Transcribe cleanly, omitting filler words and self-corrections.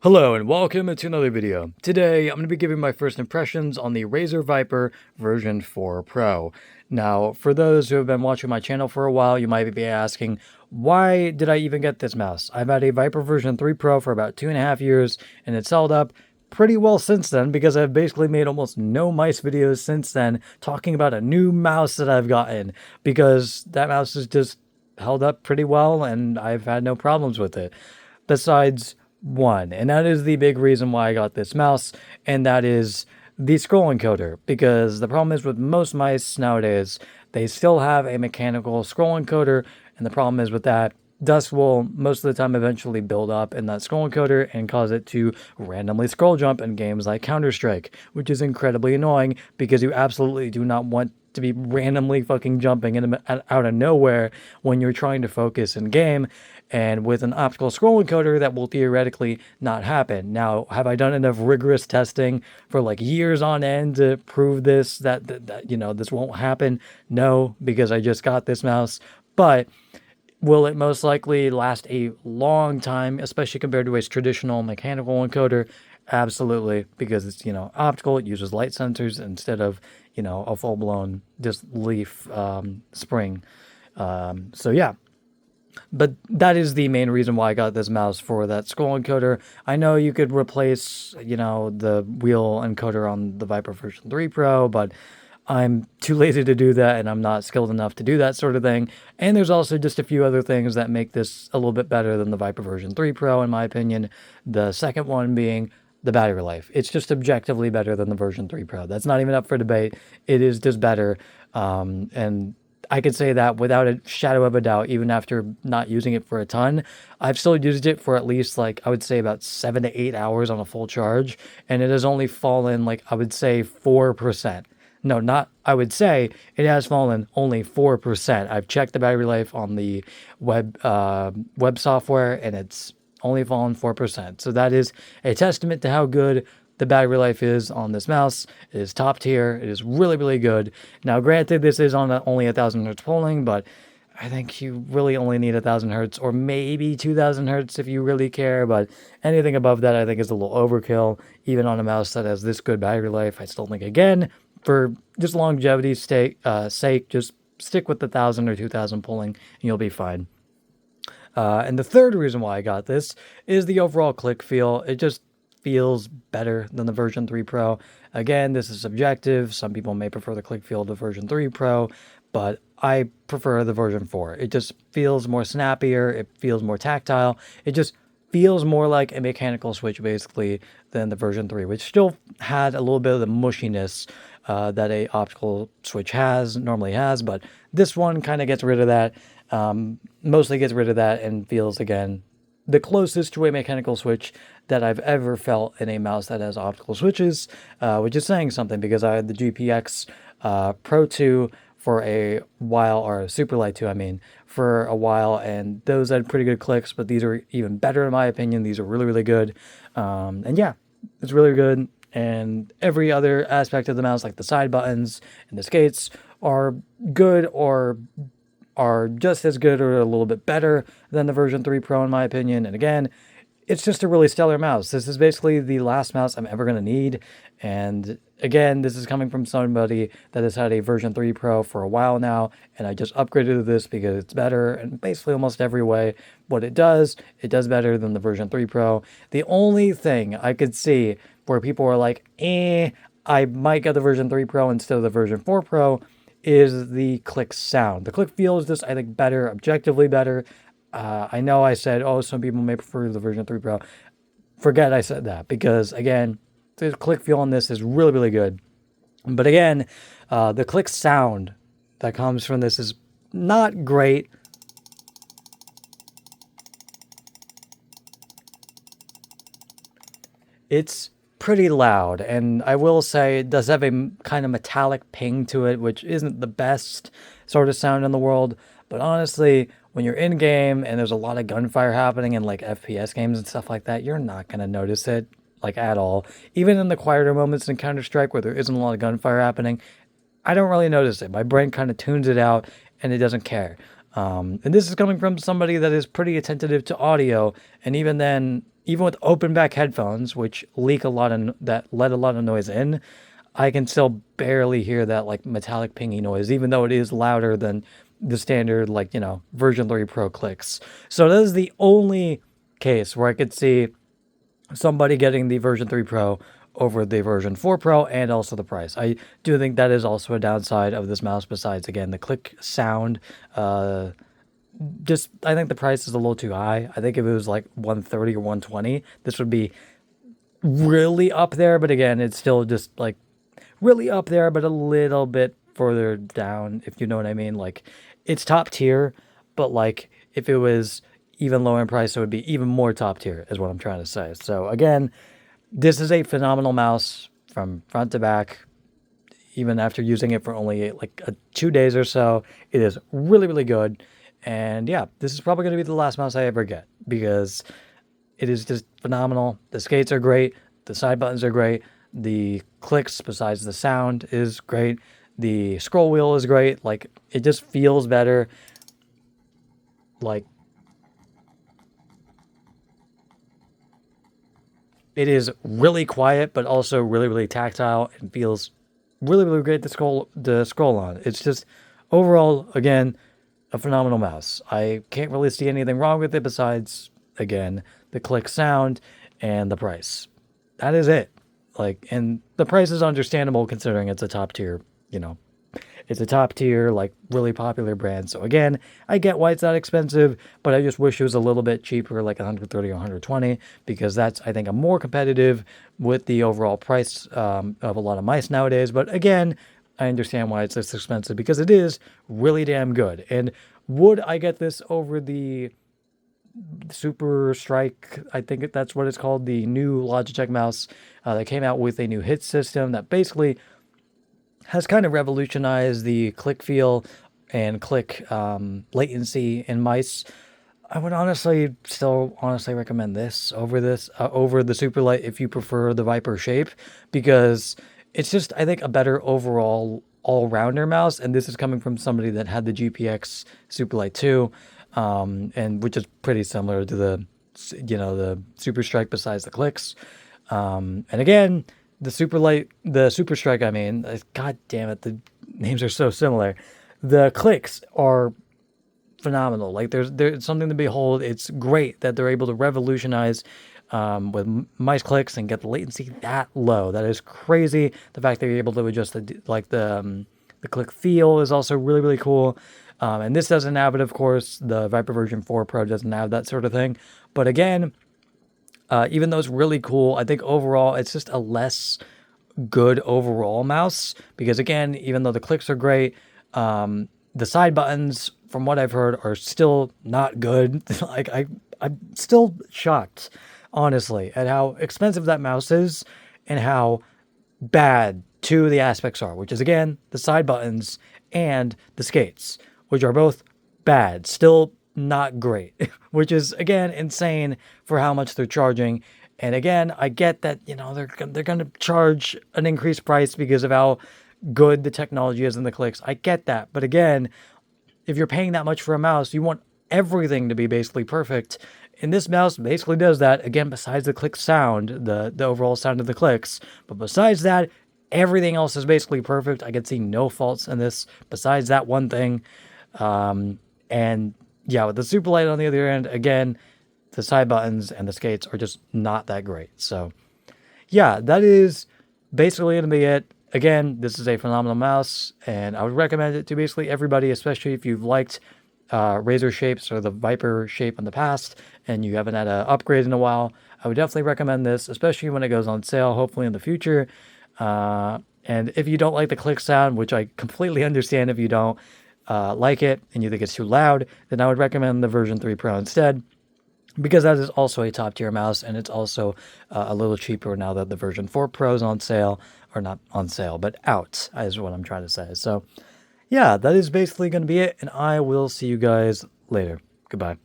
Hello and welcome to another video. Today I'm going to be giving my first impressions on the Razer Viper version 4 Pro. Now, for those who have been watching my channel for a while, you might be asking, why did I even get this mouse? I've had a Viper version 3 Pro for about 2.5 years and it's held up pretty well since then because I've basically made almost no mice videos since then talking about a new mouse that I've gotten because that mouse has just held up pretty well and I've had no problems with it. Besides one, and that is the big reason why I got this mouse, and that is the scroll encoder, because the problem is with most mice nowadays, they still have a mechanical scroll encoder, and the problem is with that, dust will most of the time eventually build up in that scroll encoder and cause it to randomly scroll jump in games like Counter-Strike, which is incredibly annoying because you absolutely do not want to be randomly fucking jumping out of nowhere when you're trying to focus in game. And with an optical scroll encoder, that will theoretically not happen. Now, have I done enough rigorous testing for like years on end to prove this, that this won't happen? No, because I just got this mouse. But will it most likely last a long time, especially compared to a traditional mechanical encoder? Absolutely, because it's, optical. It uses light sensors instead of, a full-blown just leaf spring. So yeah. But that is the main reason why I got this mouse, for that scroll encoder. I know you could replace, the wheel encoder on the Viper version 3 Pro, but I'm too lazy to do that, and I'm not skilled enough to do that sort of thing. And there's also just a few other things that make this a little bit better than the Viper version 3 Pro, in my opinion. The second one being the battery life. It's just objectively better than the version 3 Pro. That's not even up for debate. It is just better. And I could say that without a shadow of a doubt, even after not using it for a ton. I've still used it for at least, I would say about 7 to 8 hours on a full charge, and it has only fallen, I would say 4%. No, not, I would say, it has fallen only 4%. I've checked the battery life on the web software, and it's only fallen 4%. So that is a testament to how good the battery life is on this mouse. It is top tier. It is really, really good. Now, granted, this is on only 1,000 hertz polling, but I think you really only need 1,000 hertz, or maybe 2,000 hertz if you really care. But anything above that, I think, is a little overkill. Even on a mouse that has this good battery life, I still think, again, for just longevity's sake, just stick with the 1,000 or 2,000 polling, and you'll be fine. And the third reason why I got this is the overall click feel. It just feels better than the version 3 Pro. Again, this is subjective. Some people may prefer the click feel of the version 3 Pro, but I prefer the version 4. It just feels more snappier. It feels more tactile. It just feels more like a mechanical switch, basically, than the version 3, which still had a little bit of the mushiness that a optical switch normally has, but this one kind of gets rid of that, mostly gets rid of that, and feels, again, the closest to a mechanical switch that I've ever felt in a mouse that has optical switches, which is saying something, because I had the GPX Pro 2 for a while, or Superlight 2, I mean, for a while, and those had pretty good clicks, but these are even better in my opinion. These are really, really good. And yeah, it's really good. And every other aspect of the mouse, like the side buttons and the skates, are good, or are just as good or a little bit better than the version 3 Pro in my opinion. And again, it's just a really stellar mouse. This is basically the last mouse I'm ever going to need. And again, this is coming from somebody that has had a version 3 Pro for a while now, and I just upgraded to this because it's better in basically almost every way. What it does better than the version 3 Pro. The only thing I could see where people are like, I might get the version 3 Pro instead of the version 4 Pro, is the click sound. The click feel is just, I think, better, objectively better. I know I said, some people may prefer the version 3 Pro. Forget I said that, because, again, the click feel on this is really, really good. But again, the click sound that comes from this is not great. It's pretty loud, and I will say it does have a kind of metallic ping to it, which isn't the best sort of sound in the world. But honestly, when you're in game and there's a lot of gunfire happening in FPS games and stuff like that, you're not going to notice it at all. Even in the quieter moments in Counter-Strike where there isn't a lot of gunfire happening, I don't really notice it. My brain kind of tunes it out and it doesn't care. And this is coming from somebody that is pretty attentive to audio, and even then, even with open back headphones, which leak a lot of that let a lot of noise in, I can still barely hear that like metallic pingy noise, even though it is louder than the standard like version 3 Pro clicks. So that is the only case where I could see somebody getting the version 3 Pro over the version 4 Pro, and also the price. I do think that is also a downside of this mouse, besides again the click sound. Just I think the price is a little too high. I think if it was like 130 or 120, this would be really up there, but again, it's still just like really up there, but a little bit further down, if you know what I mean. Like, it's top tier, but like if it was even lower in price, it would be even more top tier, is what I'm trying to say. So again, this is a phenomenal mouse from front to back. Even after using it for only like 2 days or so, it is really, really good. And yeah, this is probably going to be the last mouse I ever get, because it is just phenomenal. The skates are great. The side buttons are great. The clicks, besides the sound, is great. The scroll wheel is great. Like, it just feels better. Like, it is really quiet, but also really, really tactile, and feels really, really great to scroll on. It's just overall, again, a phenomenal mouse. I can't really see anything wrong with it besides, again, the click sound and the price. That is it. Like, and the price is understandable considering it's a top tier, it's a top tier, like, really popular brand. So again, I get why it's that expensive, but I just wish it was a little bit cheaper, like 130 or 120, because that's, I think, a more competitive with the overall price of a lot of mice nowadays. But again, I understand why it's this expensive, because it is really damn good. And would I get this over the Super Strike, I think that's what it's called, the new Logitech mouse that came out with a new hit system that basically has kind of revolutionized the click feel and click latency in mice? I would still honestly recommend this over the Superlight if you prefer the Viper shape, because it's just, I think, a better overall all-rounder mouse. And this is coming from somebody that had the GPX Superlight 2, and which is pretty similar to the Super Strike besides the clicks. And again, the Super Strike, I mean, god damn it, the names are so similar. The clicks are phenomenal. Like, there's something to behold. It's great that they're able to revolutionize with mice clicks and get the latency that low. That is crazy. The fact that you're able to adjust the click feel is also really, really cool. And this doesn't have it, of course. The Viper version 4 Pro doesn't have that sort of thing. But again, even though it's really cool, I think overall it's just a less good overall mouse, because again, even though the clicks are great, the side buttons, from what I've heard, are still not good. Like, I'm still shocked, honestly, at how expensive that mouse is and how bad two of the aspects are, which is, again, the side buttons and the skates, which are both bad, still not great, which is, again, insane for how much they're charging. And again, I get that, they're going to charge an increased price because of how good the technology is in the clicks. I get that. But again, if you're paying that much for a mouse, you want everything to be basically perfect. And this mouse basically does that, again, besides the click sound, the overall sound of the clicks. But besides that, everything else is basically perfect. I can see no faults in this besides that one thing. And yeah, with the Superlight on the other end, again, the side buttons and the skates are just not that great. So yeah, that is basically going to be it. Again, this is a phenomenal mouse, and I would recommend it to basically everybody, especially if you've liked Razer shapes or the Viper shape in the past and you haven't had an upgrade in a while. I would definitely recommend this, especially when it goes on sale, hopefully in the future. And if you don't like the click sound, which I completely understand if you don't like it and you think it's too loud, then I would recommend the version 3 Pro instead, because that is also a top tier mouse, and it's also a little cheaper now that the version 4 Pro is on sale, or not on sale, but out, is what I'm trying to say. So yeah, that is basically going to be it, and I will see you guys later. Goodbye.